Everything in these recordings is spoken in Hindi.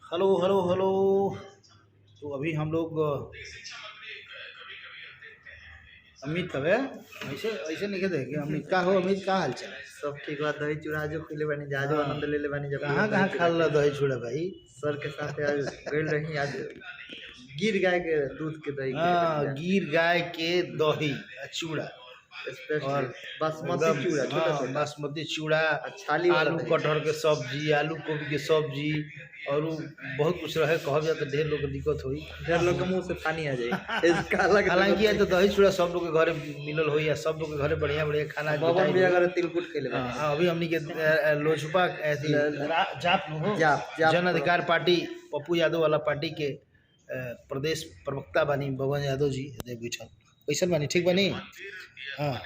Hello hello hello. तो अभी हम लोग अमित कब है? ऐसे ऐसे नहीं कहते कि अमित का हो, अमित का हाल चाल? सब ठीक बा। दही चूड़ा जो खिले बानी, जाजो आनंद ले ले बानी। जब कहाँ कहाँ खा ला दही चूड़ा भाई? सर के साथ आज गइल रही। आज गिर गाय के दूध के दही खिले बानी। गिर गाय के दही चूड़ा और बासमती चूड़ा, छोटा छोटा बासमती चूड़ा, छाली वाला आलू दही। कटहर के सब्जी, आलू गोभी के सब्जी और बहुत कुछ रहे। कहब जाए तो ढेर लोग के दिक्कत हुई, ढेर लोग के मुंह से पानी आ जाए इसका अलग। हालांकि तो दही चूड़ा सब लोग के घरे मिलल हो या सब लोग के घरे बढ़िया बढ़िया खाना बबन भी अगर तिलकुट खेले बानी। अभी हमनी के लोजपा ऐसी जाप न हो जाप जन अधिकार पार्टी पप्पू यादव वाला पार्टी के प्रदेश प्रवक्ता बानी बबन यादव जी बैठल कैसन बानी? ठीक बानी? हाँ,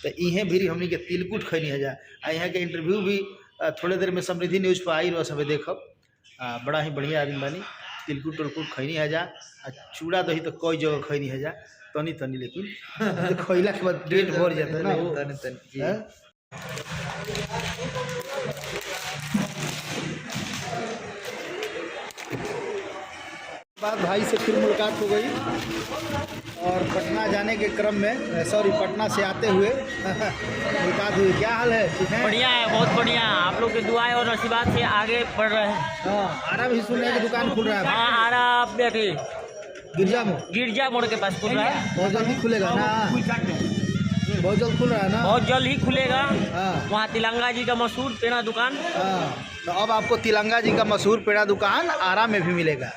तो इहें भी हमनी के तिलकुट खैनी है जा। यहाँ के इंटरव्यू भी थोड़े देर में समृद्धि न्यूज पर आई रहा सब देखब। बड़ा ही बढ़िया आदमी बानी। तिलकुट उलकुट खैनी है जा, चूड़ा दही तो कई जगह खैनी है जा, तनी तनी लेकिन खैला के बाद पेट भर जाता है ना वो। तनी तनी हाँ? बाद भाई से फिर मुलाकात हो गई और पटना जाने के क्रम में, सॉरी पटना से आते हुए मुलाकात हुई। क्या हाल है? ठीक है? बढ़िया है, बहुत बढ़िया। आप लोग के दुआएं और आशीर्वाद से आगे बढ़ रहे हैं। हाँ, आरा भी सुन रहे हैं कि दुकान खुल रहा है। हाँ, आरा आप देखिए गिरजा मोड़ के पास खुल रहा है। बहुत जल्दी खुलेगा ना? बहुत जल्द खुल रहा है ना? बहुत जल्द ही खुलेगा। हाँ वहाँ तिलंगा जी का मशहूर पेड़ा दुकान। हाँ, तो अब आपको तिलंगा जी का मशहूर पेड़ा दुकान आरा में भी मिलेगा।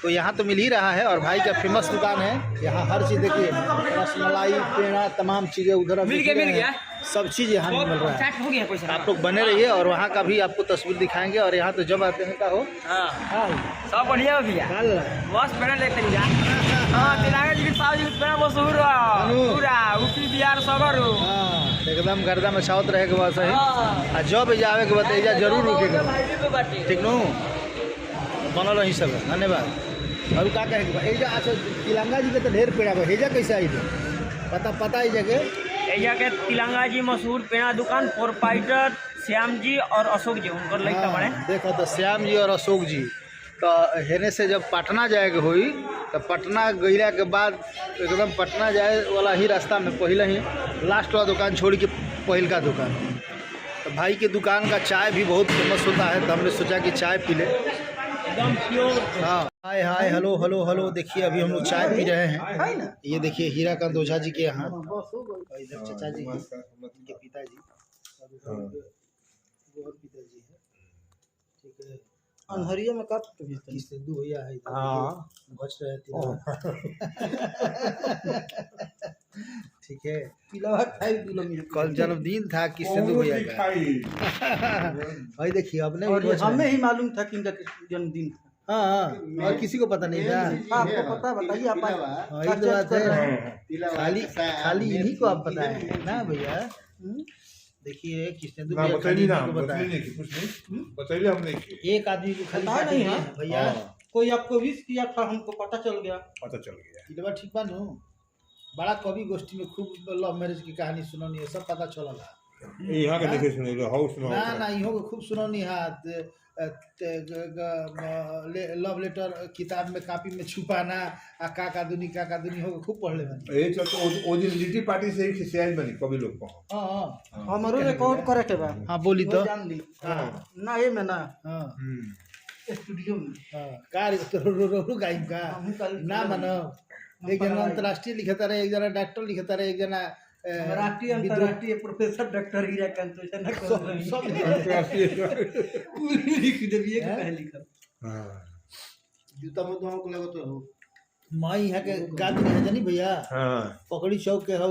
तो यहाँ तो मिल ही रहा है और भाई का फेमस दुकान है। यहाँ हर चीज़ देखिए, रसमलाई, पेड़ा, तमाम चीज़ें उधर मिल गया सब चीज़ यहाँ मिल रहा है। हो गया पैसा। आप लोग बने रहिए और वहाँ का भी आपको तस्वीर दिखाएंगे। और यहाँ तो जब आते हैं का हो सब बढ़िया हो गया। बस पेड़ा लेते हैं जा। हाँ, तिलंगा जी के साथ पेड़ा मशहूर है पूरा यूपी बिहार सगर हो। एकदम गर्दा में साउथ रहे के बाद है। जब जावे के बाद जरूर रुकेगा। ठीक नो बनल रही सब। धन्यवाद। और का कहे अच्छा तिलंगा जी के तो ढेर पेड़ा है। हेजा कैसे आई पता ही जगह एजा के तिलंगा जी मशहूर पेड़ा दुकान प्रोपाइटर श्याम जी और अशोक जी उनकर लड़का बने। देखो तो श्याम जी और अशोक जी तो हेने से जब पटना जाएगा हुई तो पटना गईला के बाद एकदम पटना जाए वाला ही रास्ता में पहले ही लास्ट वाला दुकान छोड़ के पहल का दुकान। तो भाई के दुकान का चाय भी बहुत फेमस होता है। तो हमने सोचा कि चाय पी ले एकदम प्योर। हाँ, हाय हाय हेलो हेलो हेलो। देखिए अभी हम लोग चाय पी रहे हैं। ये देखिए हीराकांत ओझा जी के यहाँ, इधर चाचा जी के पिताजी और पिताजी है। ठीक है, अनहरिया में कब सिद्धू भैया है बच रहे थे। ठीक है, कल जन्मदिन था कि सिद्धू भैया का। भाई देखिए अपने हमें ही मालूम था कि इनका जन्मदिन था। हाँ, और किसी को पता नहीं था। आपको पता? बताइए आप। ये तो बात है, खाली इन्हीं को आप बताए ना भैया। देखिए किसने बताइए हमने एक आदमी को खाली नहीं है भैया। कोई आपको विश किया था, हमको पता चल गया। ठीक बा नु। बड़ा कवि गोष्ठी में खूब लव मैरिज की कहानी सुनौनी है, सब पता चलला। यहाँ के देखे सुने हाउस में ना इहो के खूब सुनौनी है। लव लेटर किताब में कॉपी में छुपाना आ का दुनी हो खूब पढ़ ले। ए तो ओ दिन लिटी पार्टी से ही खिसियाल बनी कभी लोग को। हां हमरो रिकॉर्ड करे के बा। हां बोली तो जान ली। ना ये में ना स्टूडियो में का रो गाइम का ना मानो। एक जना अंतरराष्ट्रीय लिखता रहे, एक जना डॉक्टर लिखता रहे, एक जना राष्ट्रीय अंतरराष्ट्रीय प्रोफेसर डॉक्टर हीराकांत ओझा ना सब लिख देबिए के पहले लिखल। जूता में तो को लगत हो माई यहाँ के गादी है जानी भैया। पकड़ी चौक के हो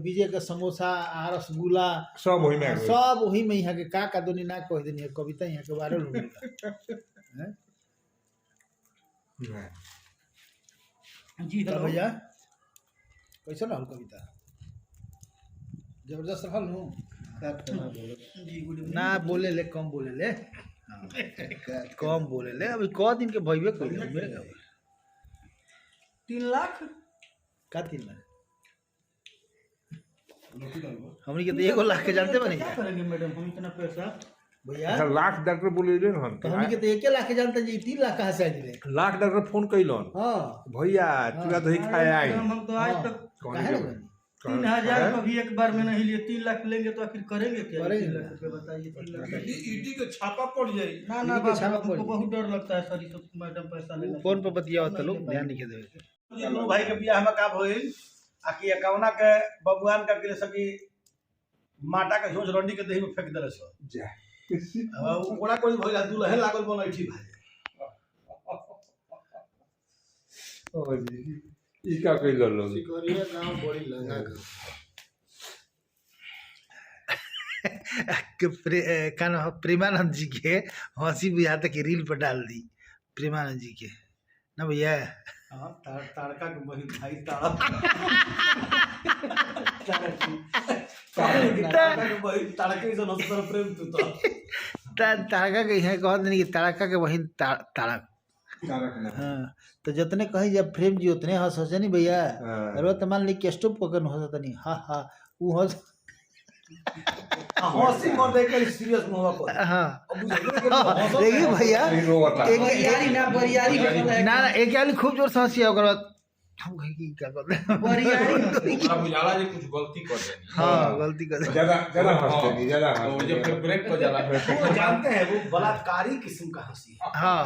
विजय के समोसा आ रसगुल्ला सब वही में सब वही में यहाँ के का दुनी ना कह देनी कविता यहाँ के वायरल हो गई। जी भैया कैसा ना कविता जबरदस्त रहल नु। ना बोले ले कम बोले ले कम बोले ले। अभी क दिन के भइबे कइले मेरे का 3 लाख का 3 लाख हमनी के तो 1 लाख के जानते बनी। क्या करेंगे मैडम हम इतना पैसा? भैया अच्छा, लाख डॉक्टर बोले हम तो हमनी के तो 1 लाख के जानते जी 3 लाख कहाँ से आइले लाख डॉक्टर फोन कैलन हाँ भैया चूड़ा दही खाए आई हम तो आज तक काहे ना बनी? 3,000 का भी एक बार में नहीं लिए, 3 लाख लेंगे तो आखिर करेंगे क्या? करेंगे 3 लाख रुपए बताइए, 3 लाख का। ईटी के छापा पड़ जाई ना इनके बाबा, छापा हमको पड़ बहुत डर लगता है सर, ये सब मैडम पैसा लेना। फोन पर बतिया तो लोग ध्यान नहीं देवे दोनों भाई के बियाह में का भइल आकि अकाउना के बबुआन का के सकी माटा के झोज रंडी के दही में फेंक देले सो जा ओकरा कोई भइल दुल्हन लागल बनैठी भाई ओ जी ई का कैलन लोग सिकरिया गांव बड़ी लंगा का नाम प्रेमानंद जी के हंसी बुझाता कि रील पर डाल दी प्रेमानंद जी के ना भैया हां तारका के बहिन भाई तारा तारका के बहिन तारके से नस्तर प्रेम तू तो तारका के यहाँ कहत नहीं कि तारका के बहिन तारक हाँ तो जितने कही जब प्रेम जी उतने हंस हंसे नहीं भैया अरे तो मान ली केस्टो पकड़ हंसता नहीं हाँ हाँ वो हंस हंसी मर दे के सीरियस मुंह पर हाँ अब देखिए भैया बरियारी ना बरियारी होता है। ना एक आदमी खूब जोर से हंसी ओकर बाद हम कहीं की क्या करते हैं बरियारी होती है। बुझाला जे कुछ गलती कर देनी हाँ गलती कर ज्यादा ज्यादा हंसते नहीं ज्यादा तो जो फिर ब्रेक को जाला वो जानते हैं वो बलात्कारी किस्म का हंसी है हाँ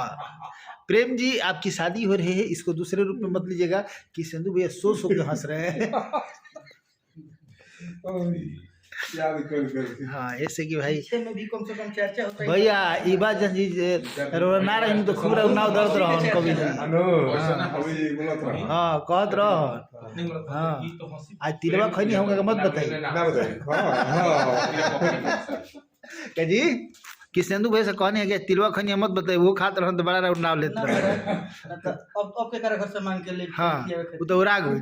प्रेम जी आपकी शादी हो रही है इसको दूसरे रूप में मत लीजिएगा कि सिंधु भैया सो के हंस रहे हैं याद कर हाँ ऐसे कि भाई पीछे में भी कम से कम चर्चा होता है। भैया ई बात जन जी ना रही तो खूब नाव दर्द रहो कभी जी अनु अभी बोलत रहा हाँ कहत रहो हाँ आज तिलवा खैनी होगा मत बताइए ना बताइए हां क्या जी कि सिंधु भाई से कहने है कि तिलवा खैनी मत बताइए वो खाते रहो तो बड़ा राउंड नाव लेते रहो अब के घर से मांग के ले हाँ वो तो राग हो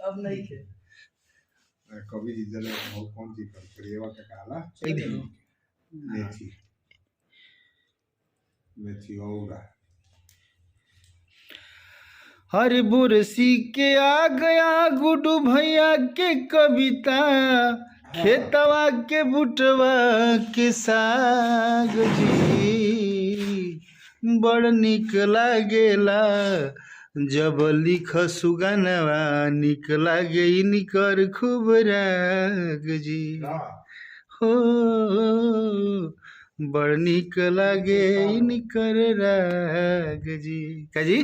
अब नहीं थे। कभी जिधर वो कौन सी करिएवा का काला मेथी मेथी होगा हर बुरसी के आ गया गुडू भैया के कविता खेतवा के बुटवा के साग जी बड़ निक लागेला जब लिख सुगनवा निक लागे निकर खूब राग जी हो बड़ निक लागे निकर राग जी का जी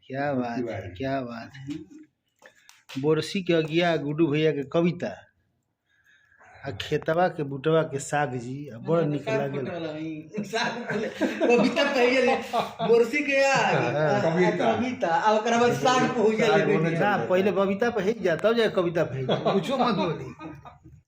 क्या बात है क्या बात है बोरसी के अगिया गुड्डू भैया के कविता आ खेतवा के बुटवा के साग जी बड़ निक लागल कविता कहिए बोरसी के कविता आ ओकरा बाद साग पहुंच जाले ना पहले बबीता पे जा तब जाए कविता पे कुछो मत बोली